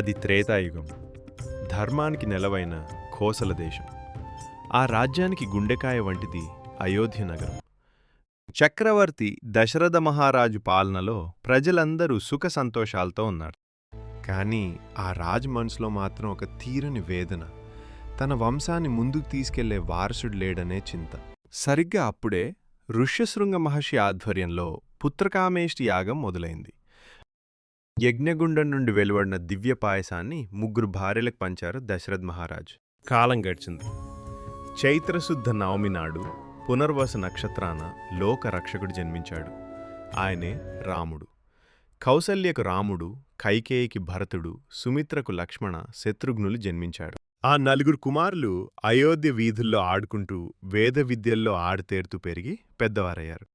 అది త్రేతాయుగం. ధర్మానికి నెలవైన కోసల దేశం. ఆ రాజ్యానికి గుండెకాయ వంటిది అయోధ్య నగరం. చక్రవర్తి దశరథ మహారాజు పాలనలో ప్రజలందరూ సుఖ సంతోషాలతో ఉన్నారు. కానీ ఆ రాజు మనసులో మాత్రం ఒక తీరని వేదన. తన వంశాన్ని ముందుకు తీసుకెళ్లే వారసుడు లేడనే చింత. సరిగ్గా అప్పుడే ఋష్యశృంగ మహర్షి ఆధ్వర్యంలో పుత్రకామేష్టి యాగం మొదలైంది. యజ్ఞగుండం నుండి వెలువడిన దివ్య పాయసాన్ని 3 భార్యలకు పంచారు దశరథ్ మహారాజు. కాలం గడిచింది. చైత్రశుద్ధ నవమి నాడు పునర్వస నక్షత్రాన లోక రక్షకుడు జన్మించాడు. ఆయనే రాముడు. కౌసల్యకు రాముడు, కైకేయికి భరతుడు, సుమిత్రకు లక్ష్మణ, శత్రుఘ్నులు జన్మించారు. ఆ 4 కుమారులు అయోధ్య వీధుల్లో ఆడుకుంటూ వేద విద్యల్లో ఆడితేరుతూ పెరిగి పెద్దవారయ్యారు.